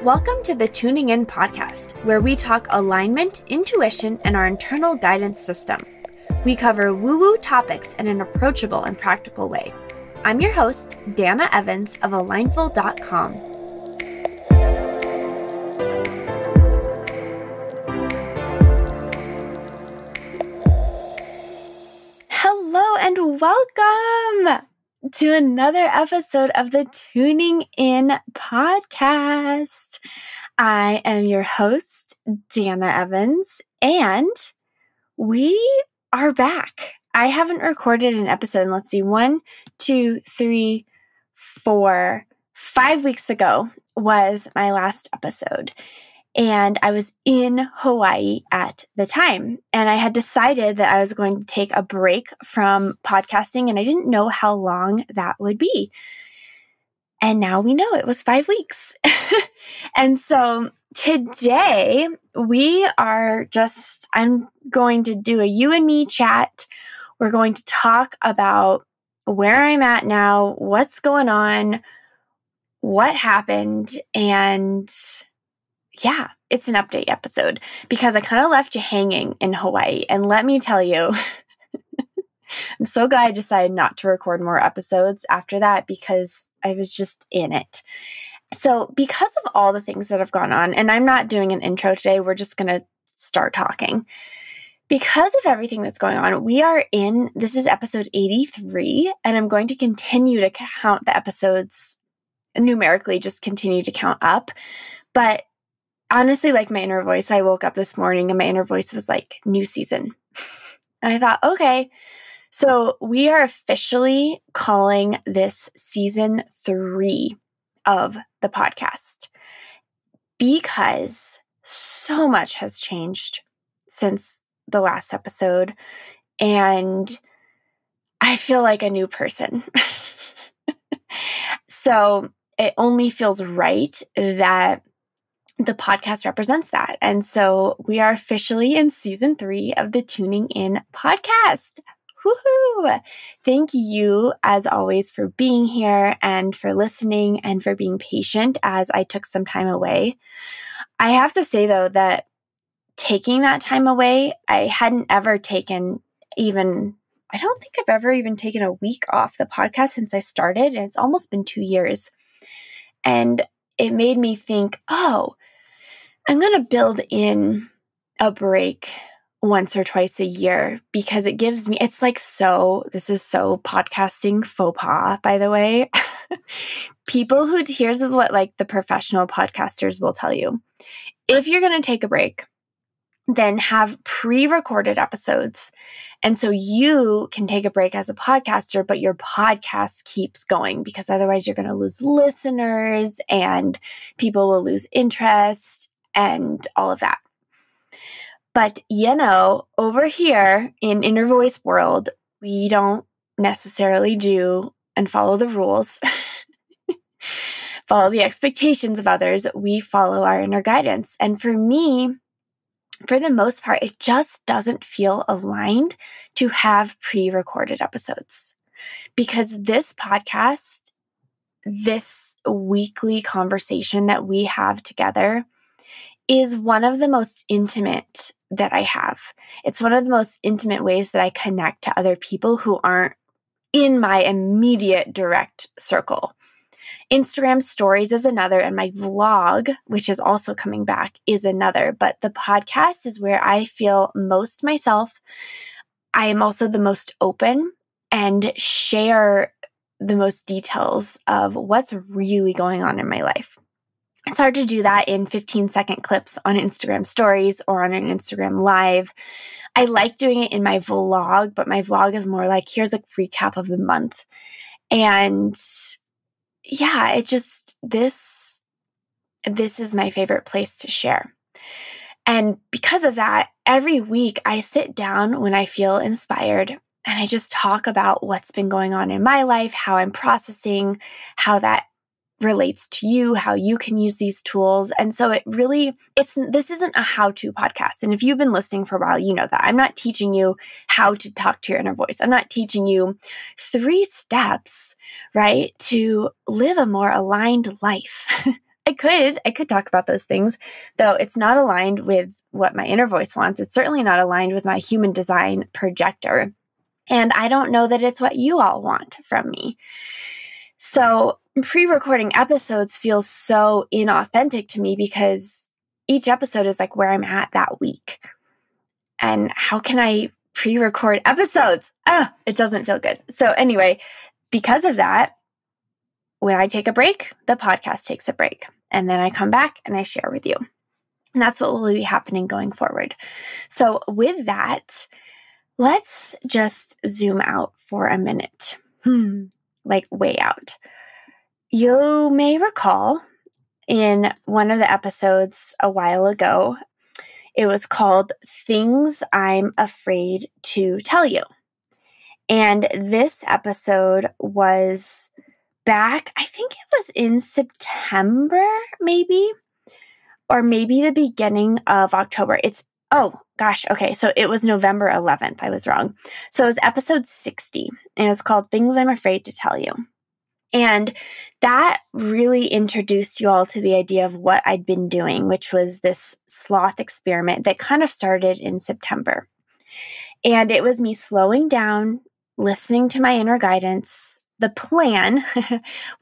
Welcome to the Tuning In podcast, where we talk alignment, intuition, and our internal guidance system. We cover woo-woo topics in an approachable and practical way. I'm your host, Dana Evans of alignful.com. Hello and welcome to another episode of the Tuning In podcast. I am your host, Dana Evans, and we are back. I haven't recorded an episode in, 5 weeks ago was my last episode. And I was in Hawaii at the time. And I had decided that I was going to take a break from podcasting, and I didn't know how long that would be. And now we know it was 5 weeks. And so today I'm going to do a you and me chat. We're going to talk about where I'm at now, what's going on, what happened, and yeah, it's an update episode because I kind of left you hanging in Hawaii. And let me tell you, I'm so glad I decided not to record more episodes after that because I was just in it. So because of all the things that have gone on, and I'm not doing an intro today, we're just going to start talking. Because of everything that's going on, this is episode 83, and I'm going to continue to count the episodes numerically, just continue to count up. But honestly, like my inner voice, I woke up this morning and my inner voice was like, new season. And I thought, okay, so we are officially calling this season 3 of the podcast because so much has changed since the last episode. And I feel like a new person. So it only feels right that the podcast represents that. And so we are officially in season 3 of the Tuning In podcast. Woohoo! Thank you, as always, for being here and for listening and for being patient as I took some time away. I have to say, though, that taking that time away, I hadn't ever taken I don't think I've ever even taken a week off the podcast since I started. And it's almost been 2 years. And it made me think, I'm going to build in a break once or twice a year because it gives me, this is so podcasting faux pas, by the way. Here's what the professional podcasters will tell you. If you're going to take a break, then have pre-recorded episodes. And so you can take a break as a podcaster, but your podcast keeps going because otherwise you're going to lose listeners and people will lose interest and all of that. But, over here in Inner Voice world, we don't necessarily do and follow the rules, follow the expectations of others. We follow our inner guidance. And for me, for the most part, it just doesn't feel aligned to have pre-recorded episodes because this podcast, this weekly conversation that we have together is one of the most intimate that I have. It's one of the most intimate ways that I connect to other people who aren't in my immediate direct circle. Instagram stories is another, and my vlog, which is also coming back, is another. But the podcast is where I feel most myself. I am also the most open and share the most details of what's really going on in my life. It's hard to do that in 15-second clips on Instagram stories or on an Instagram live. I like doing it in my vlog, but my vlog is more like, here's a recap of the month. And yeah, this is my favorite place to share. And because of that, every week I sit down when I feel inspired and I just talk about what's been going on in my life, how I'm processing, how that relates to you, how you can use these tools. And so this isn't a how-to podcast. And if you've been listening for a while, you know that. I'm not teaching you how to talk to your inner voice. I'm not teaching you 3 steps, right, to live a more aligned life. I could talk about those things, though it's not aligned with what my inner voice wants. It's certainly not aligned with my human design projector. And I don't know that it's what you all want from me. So pre-recording episodes feels so inauthentic to me because each episode is like where I'm at that week. And how can I pre-record episodes? It doesn't feel good. So anyway, because of that, when I take a break, the podcast takes a break. And then I come back and I share with you. And that's what will be happening going forward. So with that, let's just zoom out for a minute. Like way out. You may recall in one of the episodes a while ago, it was called Things I'm Afraid to Tell You. And this episode was back, I think it was in September, maybe, or maybe the beginning of October. So it was November 11th. I was wrong. So it was episode 60, and it was called Things I'm Afraid to Tell You. And that really introduced you all to the idea of what I'd been doing, which was this sloth experiment that kind of started in September. And it was me slowing down, listening to my inner guidance. The plan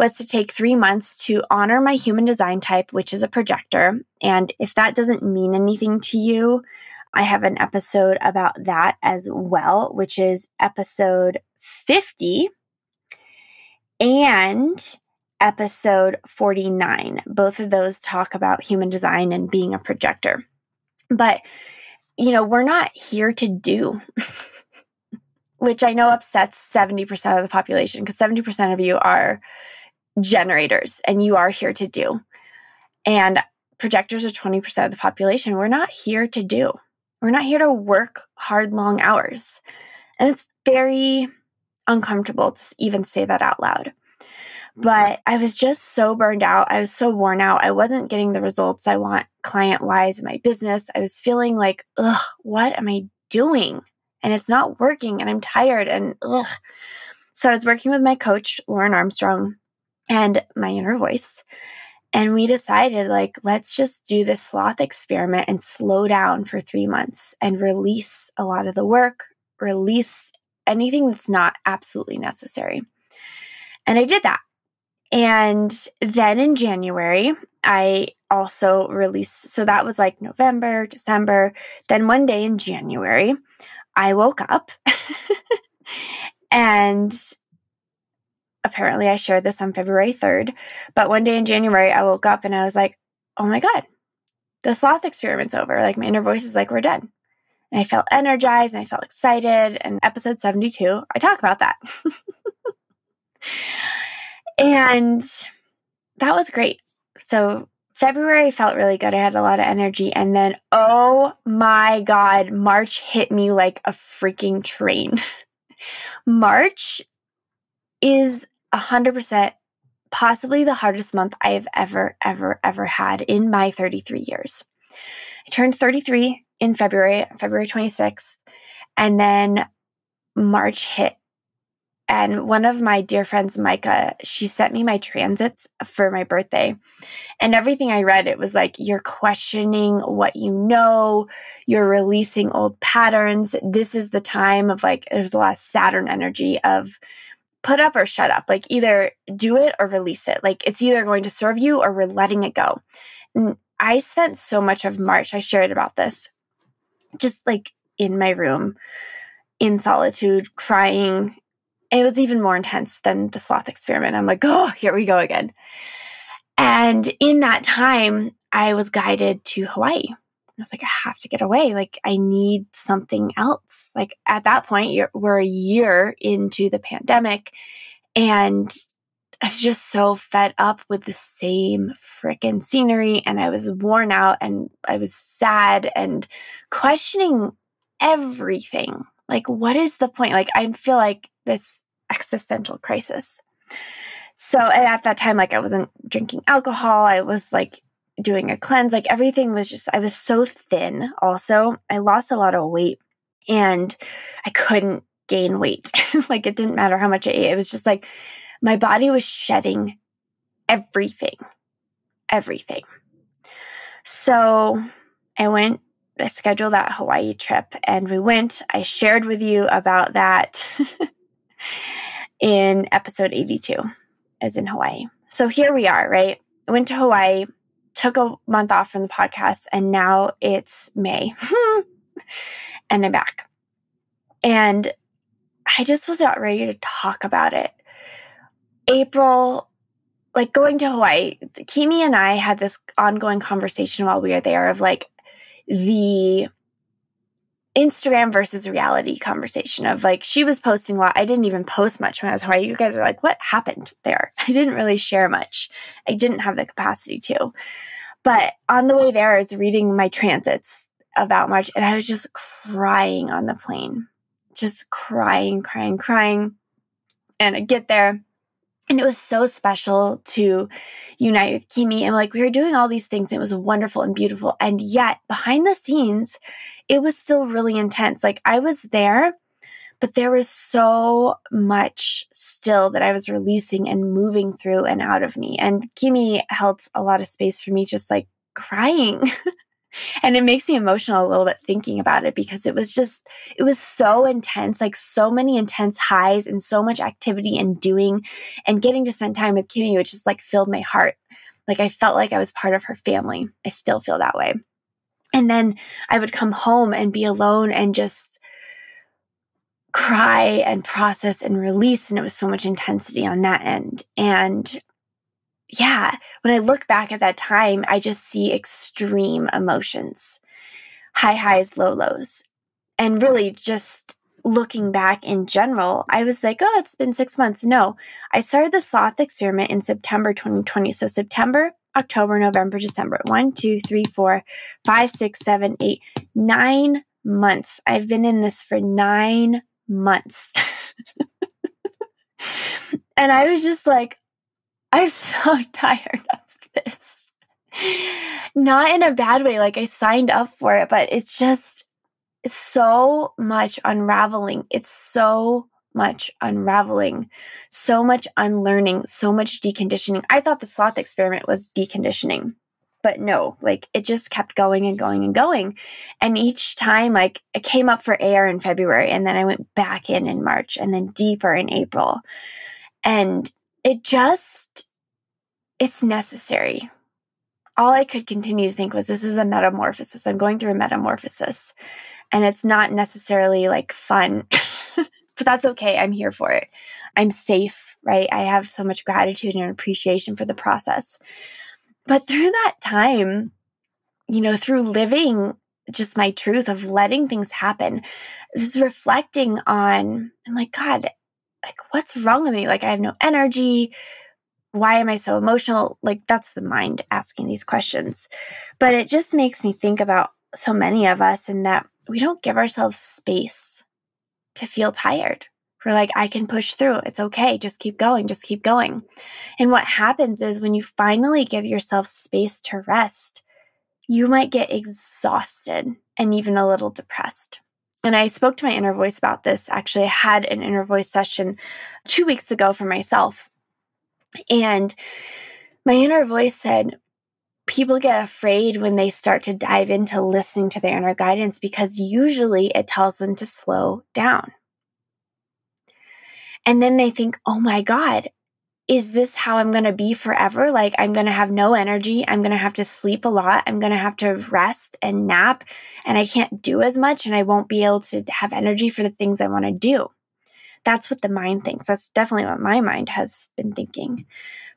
was to take 3 months to honor my human design type, which is a projector. And if that doesn't mean anything to you, I have an episode about that as well, which is episode 50 and episode 49. Both of those talk about human design and being a projector. But, we're not here to do, which I know upsets 70% of the population, because 70% of you are generators and you are here to do. And projectors are 20% of the population. We're not here to do. We're not here to work hard, long hours. And it's very uncomfortable to even say that out loud. But I was just so burned out. I was so worn out. I wasn't getting the results I want client-wise in my business. I was feeling like, what am I doing? And it's not working, and I'm tired, and So I was working with my coach, Lauren Armstrong, and my inner voice. And we decided, let's just do this sloth experiment and slow down for 3 months and release a lot of the work, release anything that's not absolutely necessary. And I did that. And then in January, I also released, so that was like November, December. Then one day in January, I woke up and apparently I shared this on February 3rd, but one day in January, I woke up and I was like, oh my God, the sloth experiment's over. Like my inner voice is like, we're done. And I felt energized and I felt excited. And episode 72, I talk about that. And that was great. So February felt really good. I had a lot of energy. And then, oh my God, March hit me like a freaking train. March is 100% possibly the hardest month I have ever had in my 33 years. I turned 33 in February 26th, and then March hit. And one of my dear friends, Micah, she sent me my transits for my birthday. And everything I read, it was like, you're questioning what you know, you're releasing old patterns. This is the time of there's a lot of Saturn energy of put up or shut up. Either do it or release it. It's either going to serve you or we're letting it go. And I spent so much of March, I shared about this, just in my room, in solitude, crying. It was even more intense than the sloth experiment. I'm like, oh, here we go again. And in that time, I was guided to Hawaii. I was like, I have to get away. I need something else. At that point, we're a year into the pandemic, and I was just so fed up with the same freaking scenery, and I was worn out, and I was sad and questioning everything. What is the point? I feel like this existential crisis. So at that time, I wasn't drinking alcohol. I was doing a cleanse. Everything was just, I was so thin. Also, I lost a lot of weight and I couldn't gain weight. It didn't matter how much I ate. It was just my body was shedding everything. everything. So I scheduled that Hawaii trip and we went. I shared with you about that in episode 82, as in Hawaii. So here we are, right? I went to Hawaii, took a month off from the podcast, and now it's May and I'm back. And I just was not ready to talk about it. April, like going to Hawaii, Kimi and I had this ongoing conversation while we were there of like the Instagram versus reality conversation of like, she was posting a lot. I didn't even post much when I was in Hawaii. You guys are like, what happened there? I didn't really share much. I didn't have the capacity to. But on the way there, I was reading my transits about March and I was just crying on the plane. Just crying. And I get there. And it was so special to unite with Kimi. And like, we were doing all these things. And it was wonderful and beautiful. And yet behind the scenes, it was still really intense. Like I was there, but there was so much still that I was releasing and moving through and out of me. And Kimi held a lot of space for me, just like crying. And it makes me emotional a little bit thinking about it because it was so intense, like so many intense highs and so much activity and doing and getting to spend time with Kimi, which just like filled my heart. Like I felt like I was part of her family. I still feel that way. And then I would come home and be alone and just cry and process and release. And it was so much intensity on that end. And yeah, when I look back at that time, I just see extreme emotions, high highs, low lows. And really just looking back in general, I was like, oh, it's been 6 months. No, I started the sloth experiment in September 2020. So September, October, November, December, 1, 2, 3, 4, 5, 6, 7, 8, 9 months. I've been in this for 9 months. And I was just like, I'm so tired of this. Not in a bad way, like I signed up for it, but it's so much unraveling. It's so much unraveling, so much unlearning, so much deconditioning. I thought the sloth experiment was deconditioning, but no, like it just kept going and going and going. And each time, like I came up for air in February and then I went back in March and then deeper in April. And it's necessary. All I could continue to think was, this is a metamorphosis. I'm going through a metamorphosis. And it's not necessarily like fun, but that's okay. I'm here for it. I'm safe, right? I have so much gratitude and appreciation for the process. But through that time, through living just my truth of letting things happen, just reflecting on, I'm like, God, like what's wrong with me? Like I have no energy. Why am I so emotional? Like that's the mind asking these questions. But it just makes me think about so many of us and that we don't give ourselves space to feel tired. We're like, I can push through. It's okay. Just keep going. Just keep going. And what happens is when you finally give yourself space to rest, you might get exhausted and even a little depressed. And I spoke to my inner voice about this. Actually, I had an inner voice session 2 weeks ago for myself. And my inner voice said, people get afraid when they start to dive into listening to their inner guidance because usually it tells them to slow down. And then they think, oh my God, is this how I'm going to be forever? Like I'm going to have no energy. I'm going to have to sleep a lot. I'm going to have to rest and nap and I can't do as much and I won't be able to have energy for the things I want to do. That's what the mind thinks. That's definitely what my mind has been thinking.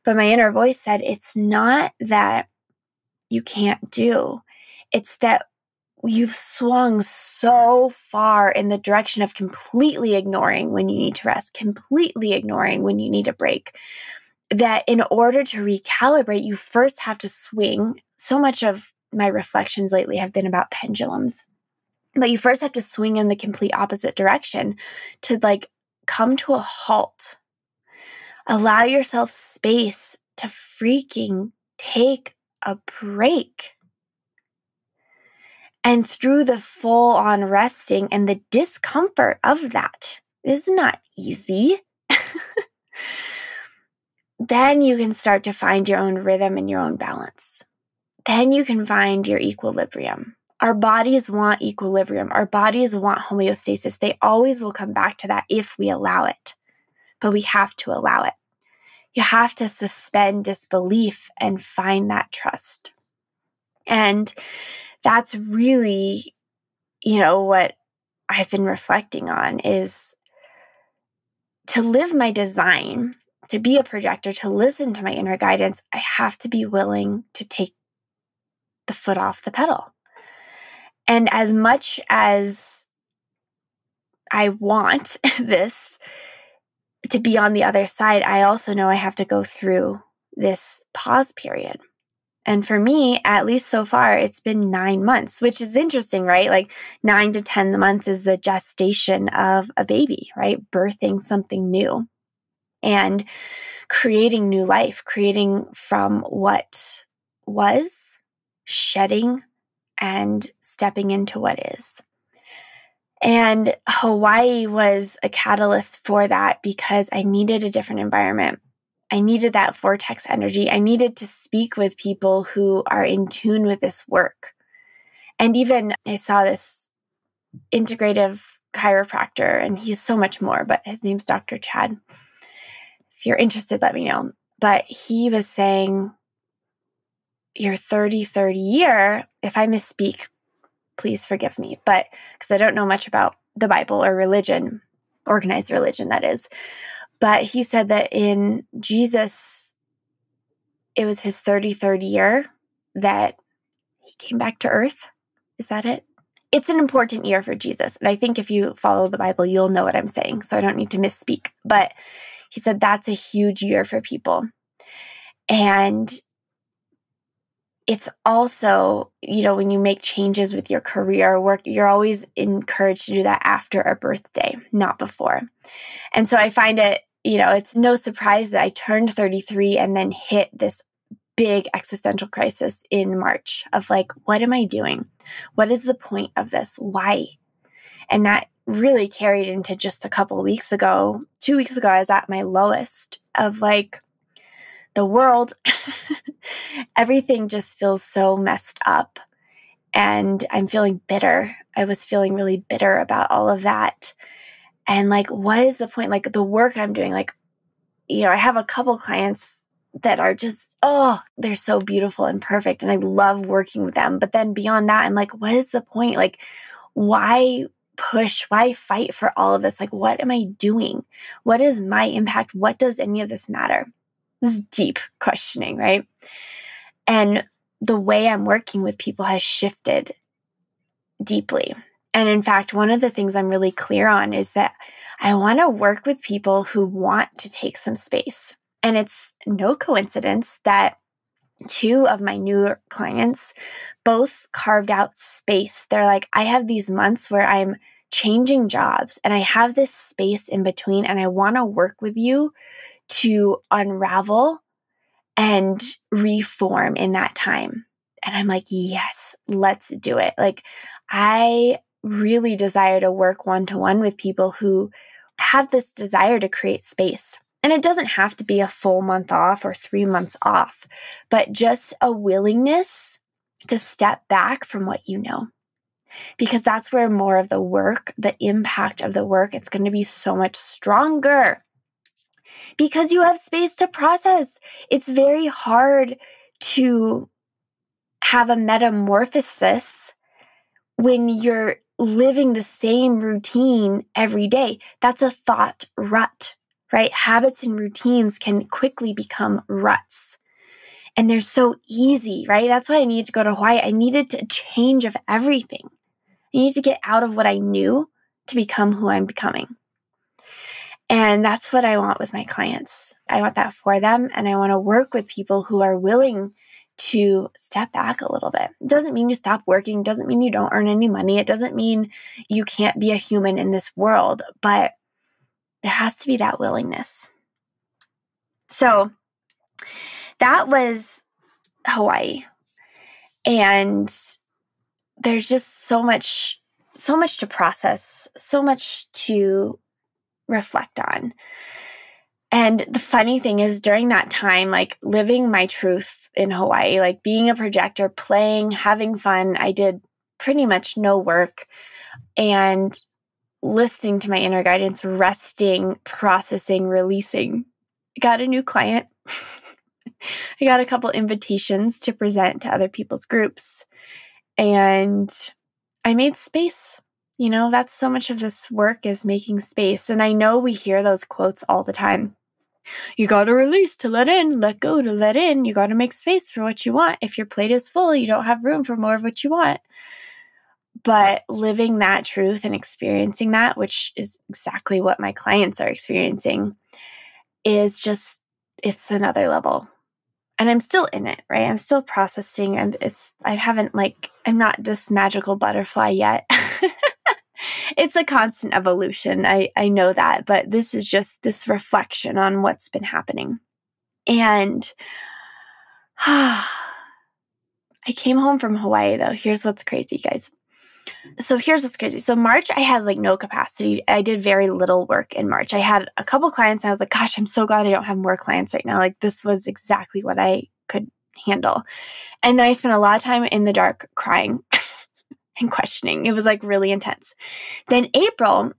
But my inner voice said, it's not that you can't do. It's that you've swung so far in the direction of completely ignoring when you need to rest, completely ignoring when you need a break, that in order to recalibrate, you first have to swing. So much of my reflections lately have been about pendulums, but you first have to swing in the complete opposite direction to like come to a halt. Allow yourself space to freaking take a break. And through the full on resting and the discomfort of that, it is not easy. then you can start to find your own rhythm and your own balance. Then you can find your equilibrium. Our bodies want equilibrium. Our bodies want homeostasis. They always will come back to that if we allow it. But we have to allow it. You have to suspend disbelief and find that trust. And that's really, what I've been reflecting on is to live my design, to be a projector, to listen to my inner guidance, I have to be willing to take the foot off the pedal. And as much as I want this to be on the other side, I also know I have to go through this pause period. And for me, at least so far, it's been 9 months, which is interesting, right? Like 9 to 10 months is the gestation of a baby, right? Birthing something new and creating new life, creating from what was, shedding and stepping into what is. And Hawaii was a catalyst for that because I needed a different environment. I needed that vortex energy. I needed to speak with people who are in tune with this work. And even I saw this integrative chiropractor, and he's so much more, but his name's Dr. Chad. If you're interested, let me know. But he was saying, your 30-30 year, if I misspeak, please forgive me, but because I don't know much about the Bible or religion, organized religion, that is. But he said that in Jesus, it was his 30-30 year that he came back to earth. Is that it? It's an important year for Jesus. And I think if you follow the Bible, you'll know what I'm saying. So I don't need to misspeak. But he said that's a huge year for people. And it's also, when you make changes with your career or work, you're always encouraged to do that after a birthday, not before. And so I find it, it's no surprise that I turned 33 and then hit this big existential crisis in March of like, what am I doing? What is the point of this? Why? And that really carried into just a couple of weeks ago. 2 weeks ago, I was at my lowest of like, the world, everything just feels so messed up. And I'm feeling bitter. I was feeling really bitter about all of that. And like, what is the point? Like the work I'm doing, like, I have a couple clients that are just, they're so beautiful and perfect. And I love working with them. But then beyond that, I'm like, what is the point? Like, why push? Why fight for all of this? Like, what am I doing? What is my impact? What does any of this matter? This is deep questioning, right? And the way I'm working with people has shifted deeply. And in fact, one of the things I'm really clear on is that I want to work with people who want to take some space. And it's no coincidence that 2 of my newer clients both carved out space. They're like, I have these months where I'm changing jobs and I have this space in between, and I want to work with you to unravel and reform in that time. And I'm like, yes, let's do it. Like, I really desire to work one-to-one with people who have this desire to create space. And it doesn't have to be a full month off or 3 months off, but just a willingness to step back from what you know. Because that's where more of the work, the impact of the work, it's going to be so much stronger. Because you have space to process. It's very hard to have a metamorphosis when you're living the same routine every day. That's a thought rut, right? Habits and routines can quickly become ruts. And they're so easy, right? That's why I needed to go to Hawaii. I needed a change of everything. I needed to get out of what I knew to become who I'm becoming. And that's what I want with my clients. I want that for them. And I want to work with people who are willing to step back a little bit. It doesn't mean you stop working. It doesn't mean you don't earn any money. It doesn't mean you can't be a human in this world, but there has to be that willingness. So that was Hawaii. And there's just so much to process, so much to reflect on. And the funny thing is during that time, like living my truth in Hawaii, like being a projector, playing, having fun, I did pretty much no work and listening to my inner guidance, resting, processing, releasing. I got a new client. I got a couple invitations to present to other people's groups, and I made space. You know, that's so much of this work is making space. And I know we hear those quotes all the time. You got to release to let in, let go to let in. You got to make space for what you want. If your plate is full, you don't have room for more of what you want. But living that truth and experiencing that, which is exactly what my clients are experiencing, is just, it's another level. And I'm still in it, right? I'm still processing, and I'm not this magical butterfly yet. It's a constant evolution. I know that, but this is just this reflection on what's been happening. And I came home from Hawaii, though. Here's what's crazy, guys. So March, I had like no capacity. I did very little work in March. I had a couple clients, and I was like, gosh, I'm so glad I don't have more clients right now. Like, this was exactly what I could handle. And then I spent a lot of time in the dark crying and questioning. It was like really intense. Then April,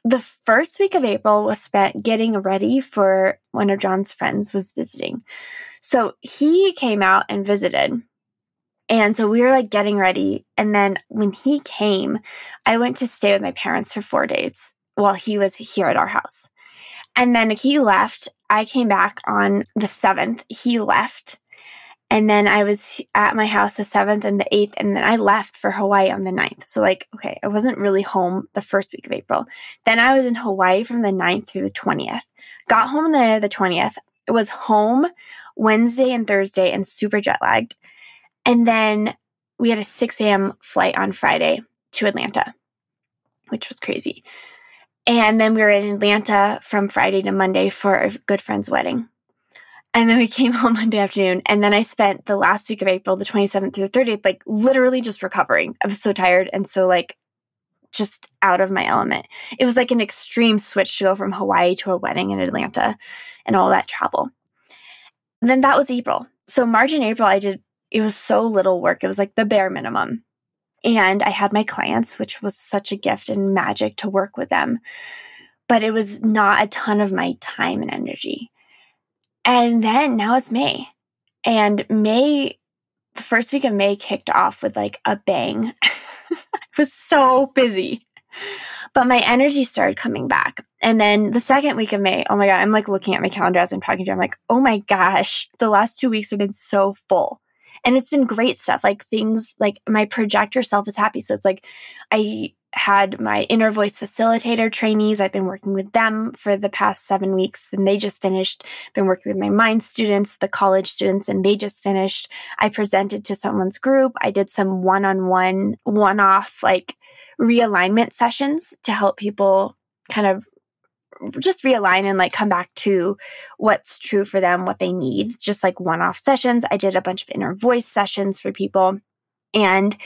the first week of April was spent getting ready for one of John's friends was visiting. So he came out and visited. And so we were like getting ready. And then when he came, I went to stay with my parents for 4 days while he was here at our house. And then he left. I came back on the 7th. He left. And then I was at my house the 7th and the 8th. And then I left for Hawaii on the 9th. So like, okay, I wasn't really home the first week of April. Then I was in Hawaii from the 9th through the 20th. Got home on the night of the 20th. It was home Wednesday and Thursday and super jet lagged. And then we had a 6 a.m. flight on Friday to Atlanta, which was crazy. And then we were in Atlanta from Friday to Monday for a good friend's wedding. And then we came home Monday afternoon. And then I spent the last week of April, the 27th through the 30th, like literally just recovering. I was so tired and so like just out of my element. It was like an extreme switch to go from Hawaii to a wedding in Atlanta and all that travel. And then that was April. So March and April, it was so little work. It was like the bare minimum. And I had my clients, which was such a gift and magic to work with them. But it was not a ton of my time and energy. And then now it's May. And May, the first week of May kicked off with like a bang. I was so busy. But my energy started coming back. And then the second week of May, oh my God, I'm like looking at my calendar as I'm talking to you. I'm like, oh my gosh, the last 2 weeks have been so full. And it's been great stuff, like things like my projector self is happy. So it's like I had my inner voice facilitator trainees. I've been working with them for the past 7 weeks, and they just finished. Been working with my mind students, the college students, and they just finished. I presented to someone's group. I did some one-on-one, one-off like realignment sessions to help people kind of just realign and like come back to what's true for them, what they need. It's just like one-off sessions. I did a bunch of inner voice sessions for people and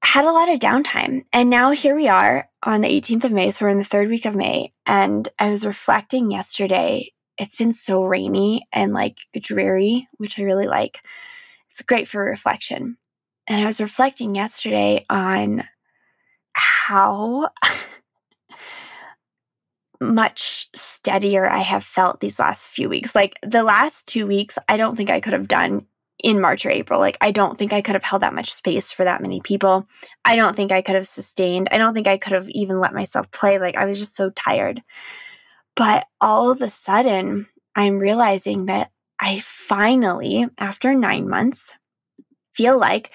had a lot of downtime. And now here we are on the 18th of May. So we're in the third week of May. And I was reflecting yesterday. It's been so rainy and like dreary, which I really like. It's great for reflection. And I was reflecting yesterday on how much steadier I have felt these last few weeks. Like the last 2 weeks, I don't think I could have done in March or April. Like I don't think I could have held that much space for that many people. I don't think I could have sustained. I don't think I could have even let myself play. Like I was just so tired. But all of a sudden, I'm realizing that I finally, after 9 months, feel like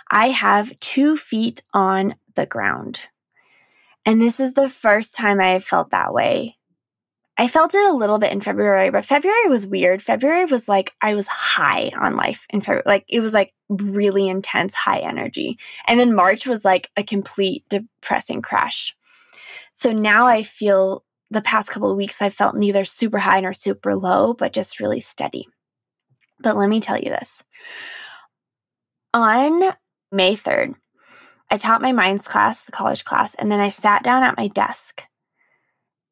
I have 2 feet on the ground. And this is the first time I have felt that way. I felt it a little bit in February, but February was weird. February was like, I was high on life in February. Like it was like really intense, high energy. And then March was like a complete depressing crash. So now I feel the past couple of weeks, I felt neither super high nor super low, but just really steady. But let me tell you this. On May 3rd, I taught my minds class, the college class, and then I sat down at my desk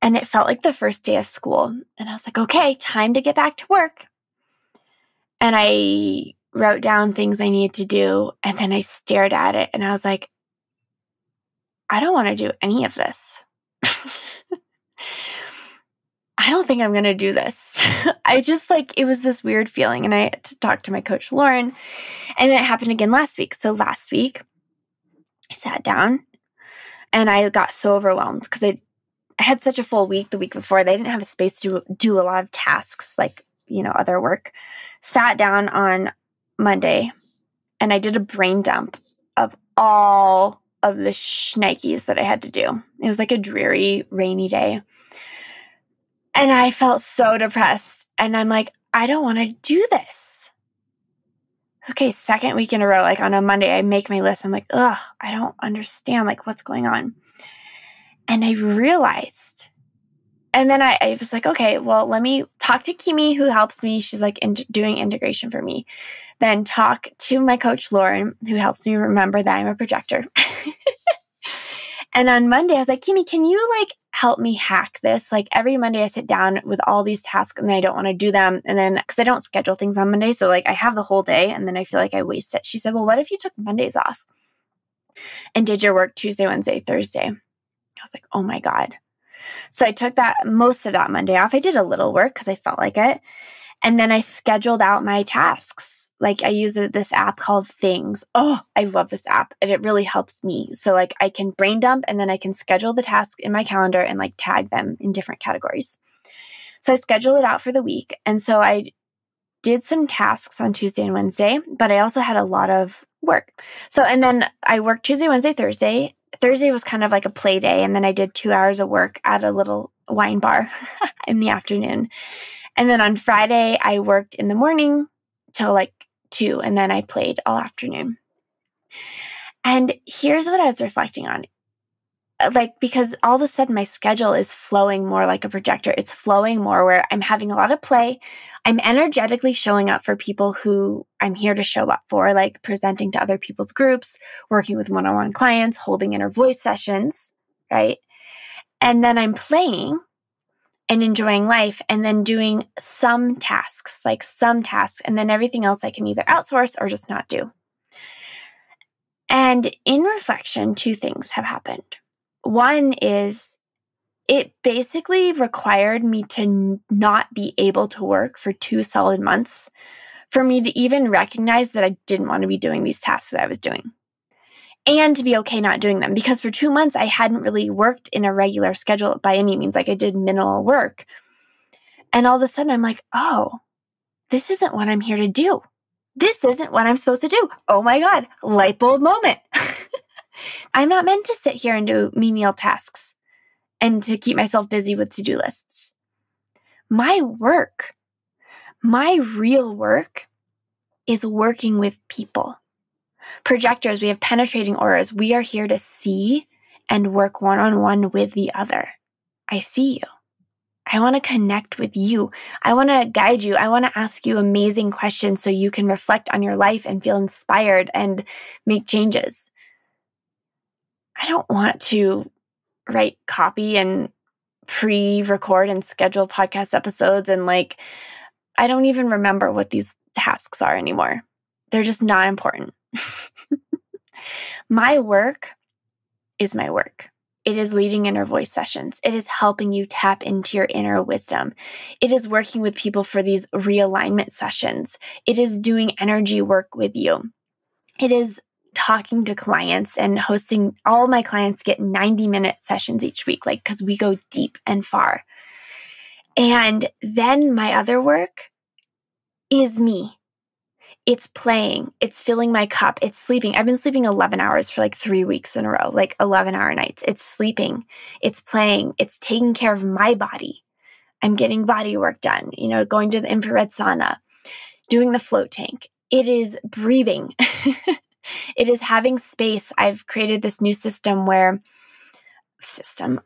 And it felt like the first day of school. And I was like, okay, time to get back to work. And I wrote down things I needed to do. And then I stared at it and I was like, I don't want to do any of this. I don't think I'm going to do this. I just it was this weird feeling. And I had to talk to my coach, Lauren. And it happened again last week. So last week, I sat down and I got so overwhelmed because I had such a full week the week before. They didn't have a space to do a lot of tasks other work. Sat down on Monday and I did a brain dump of all of the shnikes that I had to do. It was like a dreary, rainy day. And I felt so depressed. And I'm like, I don't want to do this. Okay, second week in a row, on a Monday, I make my list. I'm like, ugh, I don't understand what's going on. And I realized, and then I was like, okay, well, let me talk to Kimi, who helps me. She's doing integration for me. Then talk to my coach, Lauren, who helps me remember that I'm a projector. And on Monday, I was like, Kimi, can you help me hack this? Every Monday I sit down with all these tasks and I don't want to do them. And then, because I don't schedule things on Monday. So I have the whole day and then I feel like I waste it. She said, well, what if you took Mondays off and did your work Tuesday, Wednesday, Thursday? I was like, oh my God. So I took most of that Monday off. I did a little work because I felt like it. And then I scheduled out my tasks. I use this app called Things. Oh, I love this app. And it really helps me. So I can brain dump and then I can schedule the task in my calendar and tag them in different categories. So I scheduled it out for the week. And so I did some tasks on Tuesday and Wednesday, but I also had a lot of work. So, and then I worked Tuesday, Wednesday, Thursday. Thursday was kind of like a play day. And then I did 2 hours of work at a little wine bar in the afternoon. And then on Friday, I worked in the morning till 2, and then I played all afternoon. And here's what I was reflecting on. Because all of a sudden my schedule is flowing more like a projector. It's flowing more where I'm having a lot of play. I'm energetically showing up for people who I'm here to show up for, presenting to other people's groups, working with one-on-one clients, holding inner voice sessions, right? And then I'm playing and enjoying life and then doing some tasks, and then everything else I can either outsource or just not do. And in reflection, 2 things have happened. One is it basically required me to not be able to work for 2 solid months for me to even recognize that I didn't want to be doing these tasks that I was doing. And to be okay not doing them. Because for 2 months, I hadn't really worked in a regular schedule by any means. I did minimal work. And all of a sudden, I'm like, oh, this isn't what I'm here to do. This isn't what I'm supposed to do. Oh my God, light bulb moment. I'm not meant to sit here and do menial tasks and to keep myself busy with to-do lists. My work, my real work is working with people. Projectors, we have penetrating auras. We are here to see and work one-on-one with the other. I see you. I want to connect with you. I want to guide you. I want to ask you amazing questions so you can reflect on your life and feel inspired and make changes. I don't want to write copy and pre-record and schedule podcast episodes. And I don't even remember what these tasks are anymore. They're just not important. My work is my work. It is leading inner voice sessions. It is helping you tap into your inner wisdom. It is working with people for these realignment sessions. It is doing energy work with you. It is talking to clients and hosting. All my clients get 90-minute sessions each week, because we go deep and far. And then my other work is me. It's playing. It's filling my cup. It's sleeping. I've been sleeping 11 hours for 3 weeks in a row, 11-hour nights. It's sleeping. It's playing. It's taking care of my body. I'm getting body work done, going to the infrared sauna, doing the float tank. It is breathing. It is having space. I've created this new system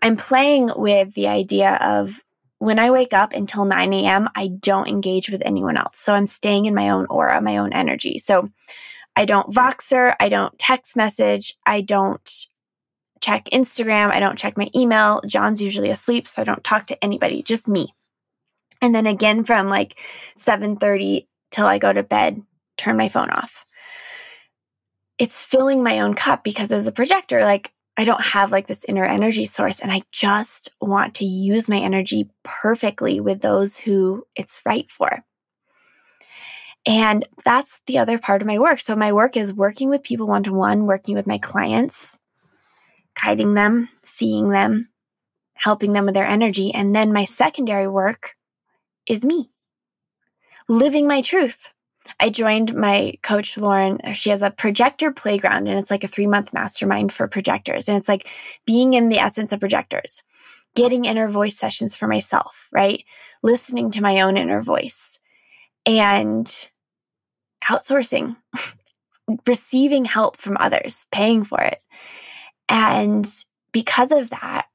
I'm playing with the idea of when I wake up until 9 a.m., I don't engage with anyone else. So I'm staying in my own aura, my own energy. So I don't Voxer, I don't text message, I don't check Instagram. I don't check my email. John's usually asleep, so I don't talk to anybody, just me. And then again from like 7:30 till I go to bed, turn my phone off. It's filling my own cup because as a projector, like I don't have like this inner energy source, and I just want to use my energy perfectly with those who it's right for. And that's the other part of my work. So my work is working with people one-to-one, working with my clients, guiding them, seeing them, helping them with their energy. And then my secondary work is me, living my truth. I joined my coach, Lauren. She has a projector playground, and it's like a 3-month mastermind for projectors. And it's like being in the essence of projectors, getting inner voice sessions for myself, right? Listening to my own inner voice and outsourcing, receiving help from others, paying for it. And because of that,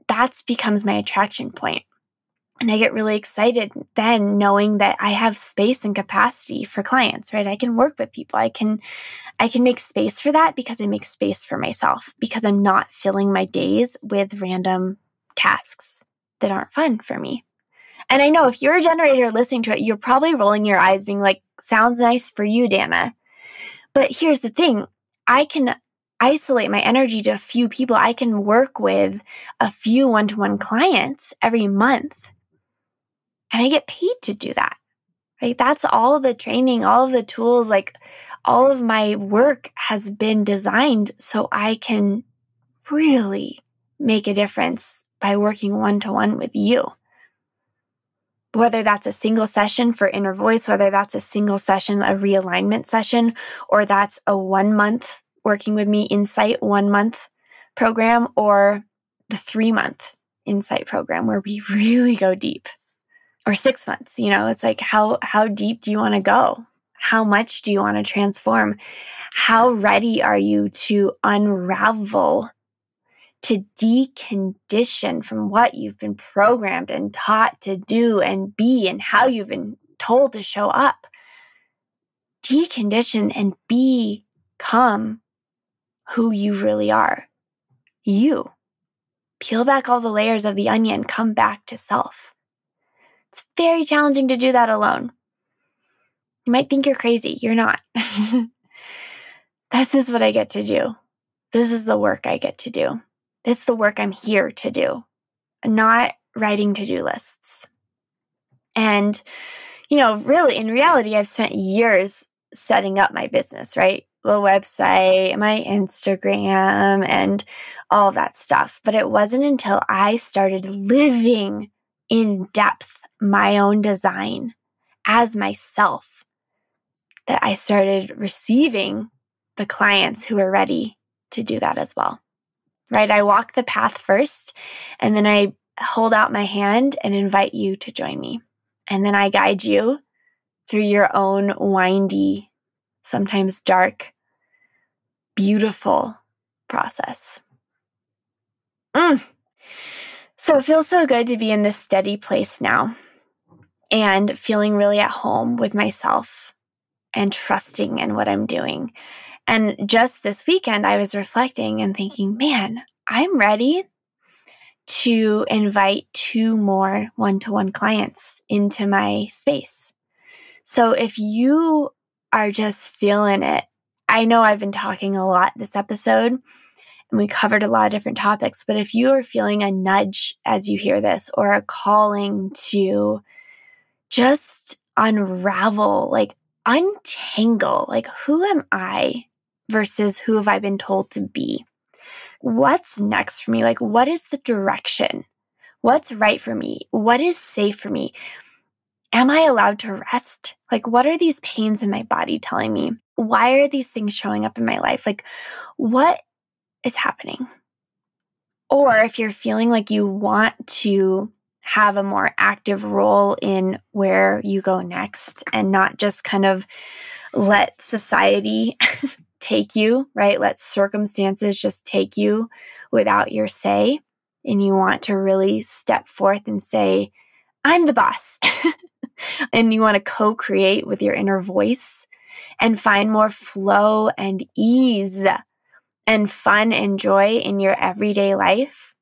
that becomes my attraction point. And I get really excited then knowing that I have space and capacity for clients, right? I can work with people. I can make space for that because I make space for myself, because I'm not filling my days with random tasks that aren't fun for me. And I know if you're a generator listening to it, you're probably rolling your eyes being like, sounds nice for you, Dana. But here's the thing. I can isolate my energy to a few people. I can work with a few one-to-one clients every month. And I get paid to do that, right? That's all the training, all of the tools, like all of my work has been designed so I can really make a difference by working one-to-one with you. Whether that's a single session for inner voice, whether that's a single session, a realignment session, or that's a 1-month working with me insight 1-month program, or the 3-month insight program where we really go deep. Or 6 months, it's like, how deep do you want to go? How much do you want to transform? How ready are you to unravel, to decondition from what you've been programmed and taught to do and be and how you've been told to show up? Decondition and become who you really are. You. Peel back all the layers of the onion, come back to self. It's very challenging to do that alone. You might think you're crazy. You're not. This is what I get to do. This is the work I get to do. This is the work I'm here to do. I'm not writing to-do lists. And, really, in reality, I've spent years setting up my business, right? The website, my Instagram, and all that stuff. But it wasn't until I started living in depth my own design as myself that I started receiving the clients who are ready to do that as well, right? I walk the path first, and then I hold out my hand and invite you to join me. And then I guide you through your own windy, sometimes dark, beautiful process. So it feels so good to be in this steady place now and feeling really at home with myself and trusting in what I'm doing. And just this weekend, I was reflecting and thinking, man, I'm ready to invite 2 more one-to-one clients into my space. So if you are just feeling it, I know I've been talking a lot this episode, and we covered a lot of different topics, but if you are feeling a nudge as you hear this, or a calling to just unravel, like untangle, like who am I versus who have I been told to be? What's next for me? Like, what is the direction? What's right for me? What is safe for me? Am I allowed to rest? Like, what are these pains in my body telling me? Why are these things showing up in my life? Like, what is happening? Or if you're feeling like you want to have a more active role in where you go next and not just kind of let society take you, right? Let circumstances just take you without your say. And you want to really step forth and say, I'm the boss. And you want to co-create with your inner voice and find more flow and ease and fun and joy in your everyday life.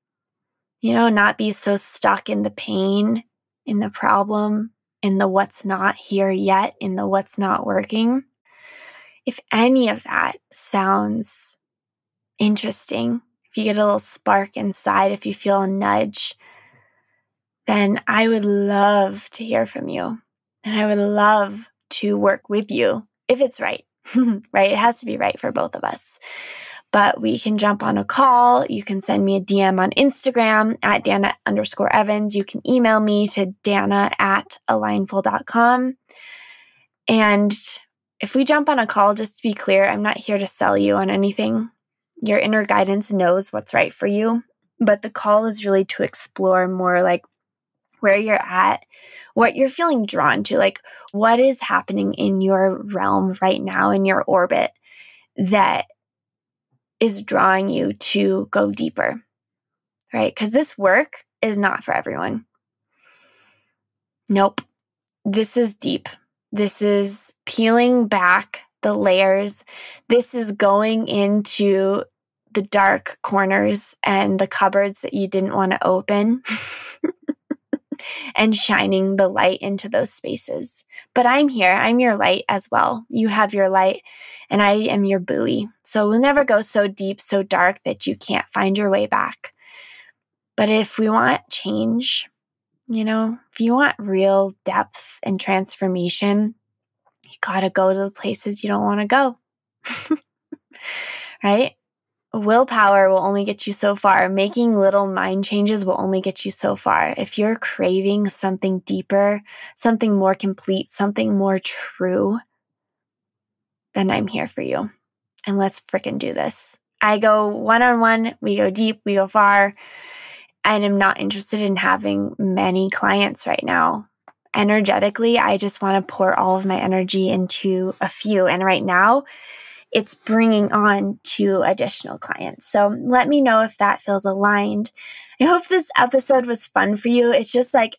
Not be so stuck in the pain, in the problem, in the what's not here yet, in the what's not working. If any of that sounds interesting, if you get a little spark inside, if you feel a nudge, then I would love to hear from you. And I would love to work with you if it's right, right? It has to be right for both of us. But we can jump on a call. You can send me a DM on Instagram at Dana_Evans. You can email me to dana@alignful.com. And if we jump on a call, just to be clear, I'm not here to sell you on anything. Your inner guidance knows what's right for you. But the call is really to explore more like where you're at, what you're feeling drawn to, like what is happening in your realm right now, in your orbit, that is drawing you to go deeper, right? Because this work is not for everyone. Nope. This is deep. This is peeling back the layers. This is going into the dark corners and the cupboards that you didn't want to open and shining the light into those spaces. But I'm here. I'm your light as well. You have your light and I am your buoy. So we'll never go so deep, so dark that you can't find your way back. But if we want change, if you want real depth and transformation, you got to go to the places you don't want to go. Right? Willpower will only get you so far. Making little mind changes will only get you so far. If you're craving something deeper, something more complete, something more true, then I'm here for you. And let's freaking do this. I go one-on-one, we go deep, we go far. And I'm not interested in having many clients right now. Energetically, I just want to pour all of my energy into a few. And right now, it's bringing on 2 additional clients. So let me know if that feels aligned. I hope this episode was fun for you. It's just like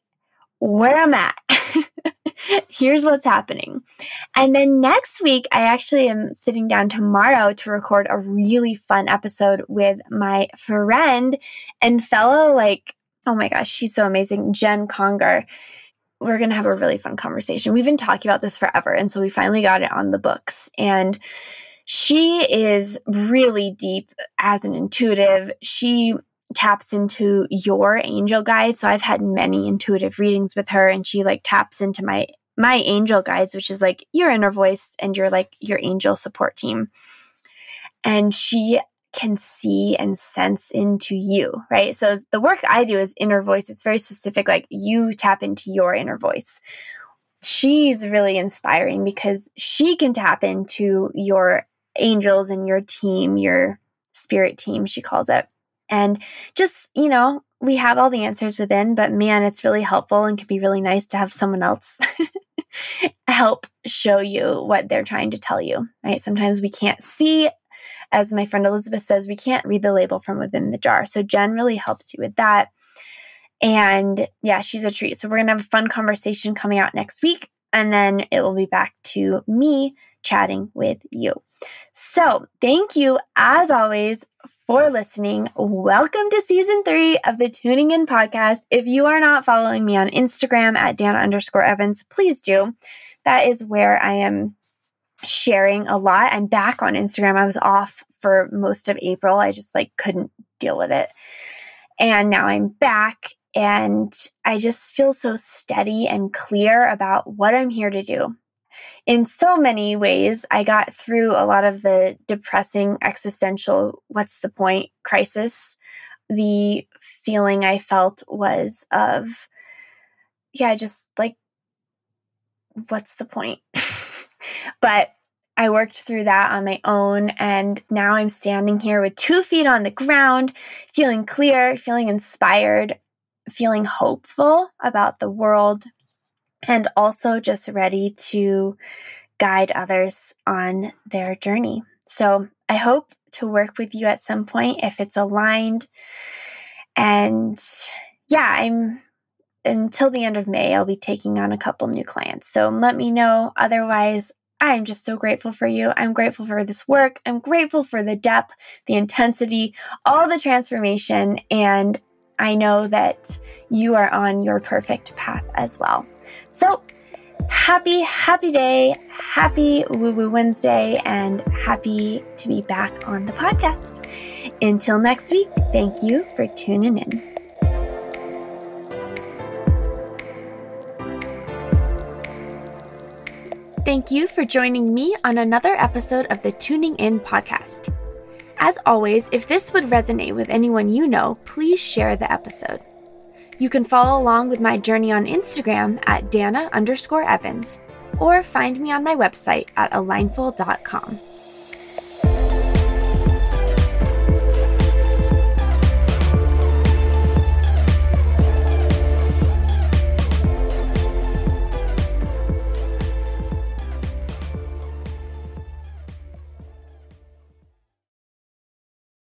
where I'm at. Here's what's happening. And then next week, I actually am sitting down tomorrow to record a really fun episode with my friend and fellow, oh my gosh, she's so amazing, Jen Conger. We're going to have a really fun conversation. We've been talking about this forever. And so we finally got it on the books. And she is really deep as an intuitive. She taps into your angel guides. So I've had many intuitive readings with her, and she taps into my angel guides, which is your inner voice and your angel support team. And she can see and sense into you, right? So the work I do is inner voice. It's very specific, you tap into your inner voice. She's really inspiring because she can tap into your angels and your team, your spirit team, she calls it. And just, we have all the answers within, but man, it's really helpful and can be really nice to have someone else help show you what they're trying to tell you, right? Sometimes we can't see, as my friend Elizabeth says, we can't read the label from within the jar. So Jen really helps you with that. And yeah, she's a treat. So we're going to have a fun conversation coming out next week. And then it will be back to me chatting with you. So thank you, as always, for listening. Welcome to season 3 of the Tuning In podcast. If you are not following me on Instagram at Dana_Evans, please do. That is where I am sharing a lot. I'm back on Instagram. I was off for most of April. I just couldn't deal with it. And now I'm back. And I just feel so steady and clear about what I'm here to do. In so many ways, I got through a lot of the depressing existential, what's the point crisis. The feeling I felt was of, what's the point? But I worked through that on my own, and now I'm standing here with 2 feet on the ground, feeling clear, feeling inspired, feeling hopeful about the world, and also just ready to guide others on their journey. So I hope to work with you at some point if it's aligned. And yeah, until the end of May, I'll be taking on a couple new clients. So let me know. Otherwise, I'm just so grateful for you. I'm grateful for this work. I'm grateful for the depth, the intensity, all the transformation, and I know that you are on your perfect path as well. So happy day, happy Woo Woo Wednesday, and happy to be back on the podcast. Until next week, thank you for tuning in. Thank you for joining me on another episode of the Tuning In podcast. As always, if this would resonate with anyone you know, please share the episode. You can follow along with my journey on Instagram at Dana_Evans, or find me on my website at alignful.com.